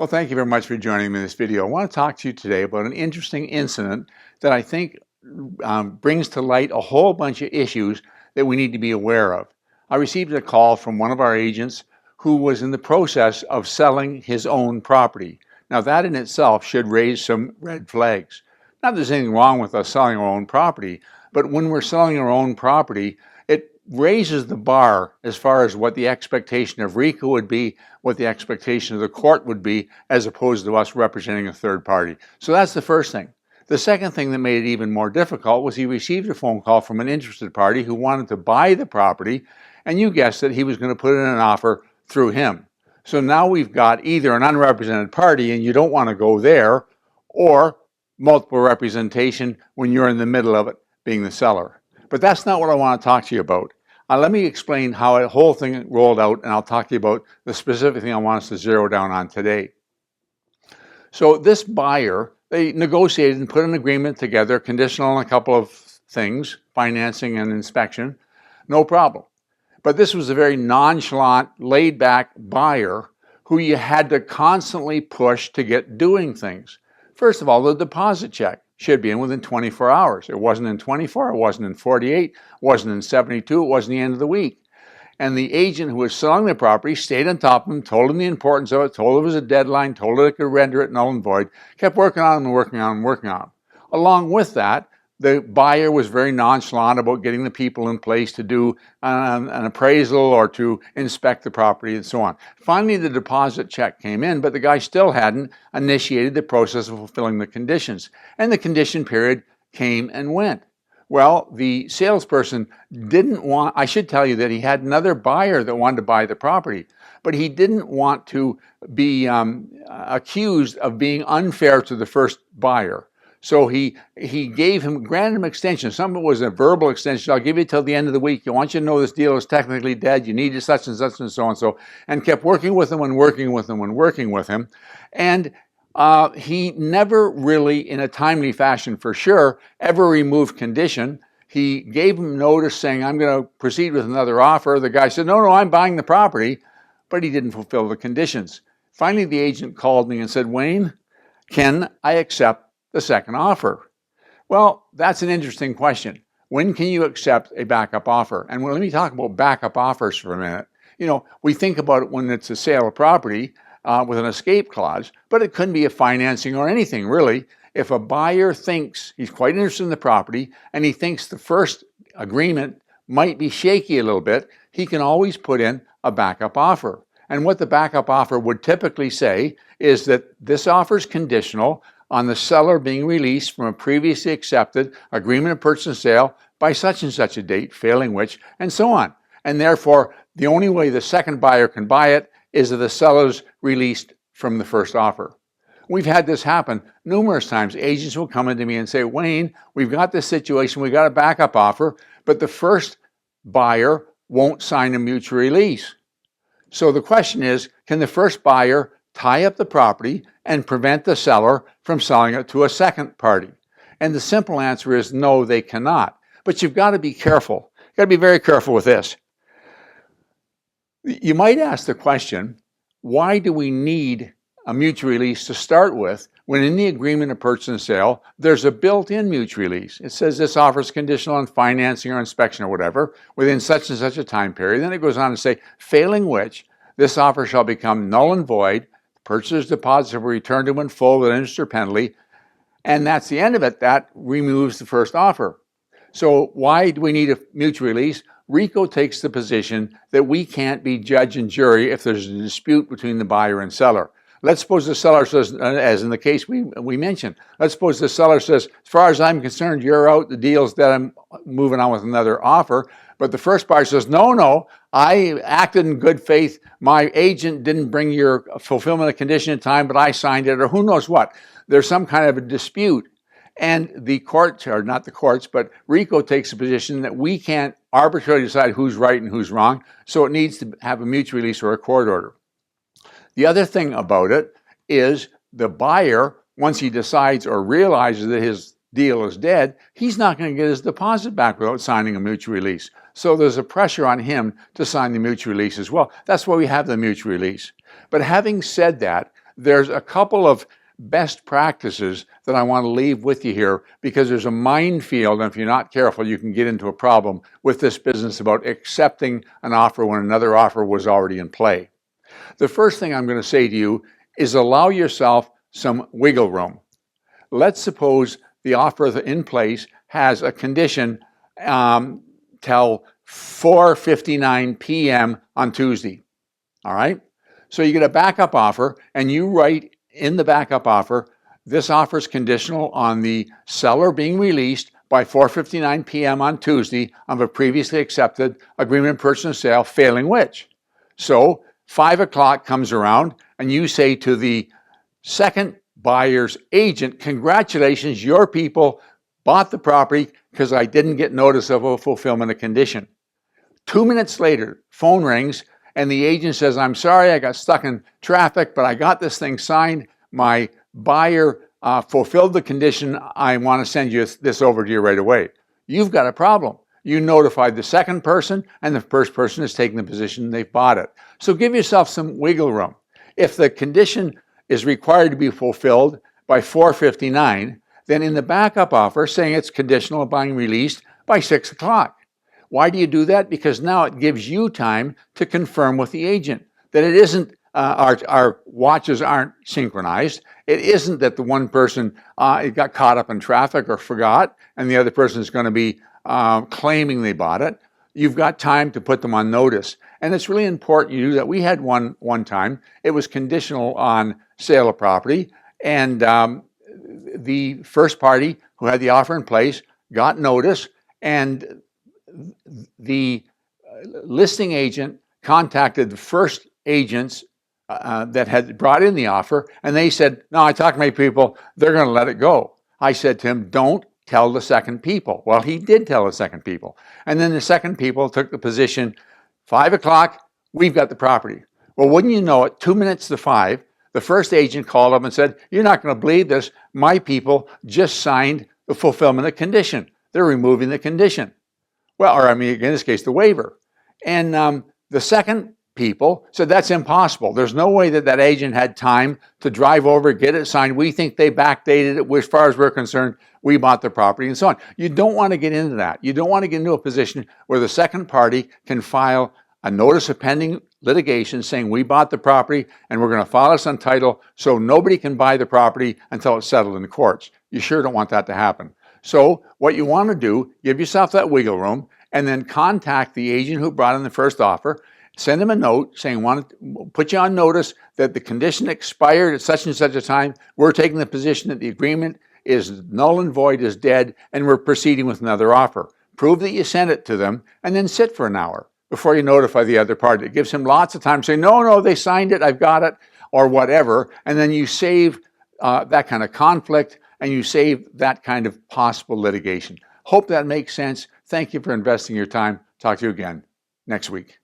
Well, thank you very much for joining me in this video. I want to talk to you today about an interesting incident that I think brings to light a whole bunch of issues that we need to be aware of. I received a call from one of our agents who was in the process of selling his own property. Now, that in itself should raise some red flags. Not that there's anything wrong with us selling our own property, but when we're selling our own property, it raises the bar as far as what the expectation of RICO would be, what the expectation of the court would be, as opposed to us representing a third party. So that's the first thing. The second thing that made it even more difficult was he received a phone call from an interested party who wanted to buy the property, and you guessed it, he was going to put in an offer through him. So now we've got either an unrepresented party and you don't want to go there, or multiple representation when you're in the middle of it, being the seller. But that's not what I want to talk to you about. Let me explain how the whole thing rolled out, and I'll talk to you about the specific thing I want us to zero down on today. So this buyer, they negotiated and put an agreement together, conditional on a couple of things, financing and inspection, no problem. But this was a very nonchalant, laid-back buyer who you had to constantly push to get doing things. First of all, the deposit check should be in within 24 hours. It wasn't in 24, it wasn't in 48, it wasn't in 72, it wasn't the end of the week. And the agent who was selling the property stayed on top of him, told him the importance of it, told him it was a deadline, told him it could render it null and void, kept working on him and working on him and working on him. Along with that, the buyer was very nonchalant about getting the people in place to do an appraisal or to inspect the property and so on. Finally, the deposit check came in, but the guy still hadn't initiated the process of fulfilling the conditions. And the condition period came and went. Well, the salesperson didn't want, I should tell you that he had another buyer that wanted to buy the property, but he didn't want to be accused of being unfair to the first buyer. So he granted him extension. Some of it was a verbal extension. I'll give you till the end of the week. I want you to know this deal is technically dead. You need such and such and so and so. And kept working with him and working with him and working with him. And he never really, in a timely fashion for sure, ever removed condition. He gave him notice saying, I'm going to proceed with another offer. The guy said, no, I'm buying the property. But he didn't fulfill the conditions. Finally, the agent called me and said, Wayne, can I accept the second offer? Well, that's an interesting question. When can you accept a backup offer? And let me talk about backup offers for a minute. You know, we think about it when it's a sale of property with an escape clause, but it couldn't be a financing or anything really. If a buyer thinks he's quite interested in the property and he thinks the first agreement might be shaky a little bit, he can always put in a backup offer. And what the backup offer would typically say is that this offer is conditional on the seller being released from a previously accepted agreement of purchase and sale by such and such a date, failing which, and so on. And therefore, the only way the second buyer can buy it is if the seller's released from the first offer. We've had this happen numerous times. Agents will come into me and say, Wayne, we've got this situation, we've got a backup offer, but the first buyer won't sign a mutual release. So the question is, can the first buyer tie up the property and prevent the seller from selling it to a second party? And the simple answer is no, they cannot. But you've got to be careful. You've got to be very careful with this. You might ask the question, why do we need a mutual release to start with when in the agreement of purchase and sale, there's a built-in mutual release? It says this offer is conditional on financing or inspection or whatever within such and such a time period. Then it goes on to say, failing which, this offer shall become null and void. Purchaser's deposit will be returned to him in full with interest or penalty. And that's the end of it. That removes the first offer. So why do we need a mutual release? RICO takes the position that we can't be judge and jury if there's a dispute between the buyer and seller. Let's suppose the seller says, as in the case we mentioned, let's suppose the seller says, as far as I'm concerned, you're out, the deal's dead, I'm moving on with another offer. But the first buyer says, no, I acted in good faith. My agent didn't bring your fulfillment of condition in time, but I signed it, or who knows what. There's some kind of a dispute. And the courts, or not the courts, but RICO takes a position that we can't arbitrarily decide who's right and who's wrong, so it needs to have a mutual release or a court order. The other thing about it is the buyer, once he decides or realizes that his deal is dead, he's not going to get his deposit back without signing a mutual release. So there's a pressure on him to sign the mutual release as well. That's why we have the mutual release. But having said that, there's a couple of best practices that I want to leave with you here, because there's a minefield, and if you're not careful, you can get into a problem with this business about accepting an offer when another offer was already in play. The first thing I'm going to say to you is allow yourself some wiggle room. Let's suppose the offer in place has a condition till 4:59 p.m. on Tuesday. All right? So you get a backup offer, and you write in the backup offer, this offer is conditional on the seller being released by 4:59 p.m. on Tuesday of a previously accepted agreement purchase and sale, failing which. So 5 o'clock comes around, and you say to the second buyer's agent, congratulations, your people bought the property because I didn't get notice of a fulfillment of condition. 2 minutes later, phone rings, and the agent says, I'm sorry, I got stuck in traffic, but I got this thing signed. My buyer fulfilled the condition. I want to send you this over to you right away. You've got a problem. You notified the second person, and the first person is taking the position they've bought it. So give yourself some wiggle room. If the condition is required to be fulfilled by 4:59, then in the backup offer, saying it's conditional on being released by 6 o'clock. Why do you do that? Because now it gives you time to confirm with the agent that it isn't, our watches aren't synchronized. It isn't that the one person got caught up in traffic or forgot, and the other person is going to be claiming they bought it. You've got time to put them on notice. And it's really important you do that. We had one time. It was conditional on sale of property, and the first party who had the offer in place got notice, and the listing agent contacted the first agents that had brought in the offer, and they said, no, I talked to my people, they're going to let it go. I said to him, don't tell the second people. Well, he did tell the second people. And then the second people took the position, 5 o'clock, we've got the property. Well, wouldn't you know it, 2 minutes to 5, the first agent called up and said, you're not going to believe this, my people just signed the fulfillment of condition. They're removing the condition. Well, or I mean, in this case, the waiver. And the second people said, that's impossible. There's no way that agent had time to drive over, get it signed. We think they backdated it. As far as we're concerned, we bought the property, and so on. You don't want to get into that. You don't want to get into a position where the second party can file a notice of pending litigation saying we bought the property and we're going to file this on title so nobody can buy the property until it's settled in the courts. You sure don't want that to happen. So what you want to do, give yourself that wiggle room, and then contact the agent who brought in the first offer, send him a note saying, want to put you on notice that the condition expired at such and such a time. We're taking the position that the agreement is null and void, is dead, and we're proceeding with another offer. Prove that you sent it to them, and then sit for an hour before you notify the other party. It gives him lots of time to say, no, they signed it, I've got it, or whatever, and then you save that kind of conflict, and you save that kind of possible litigation. Hope that makes sense. Thank you for investing your time. Talk to you again next week.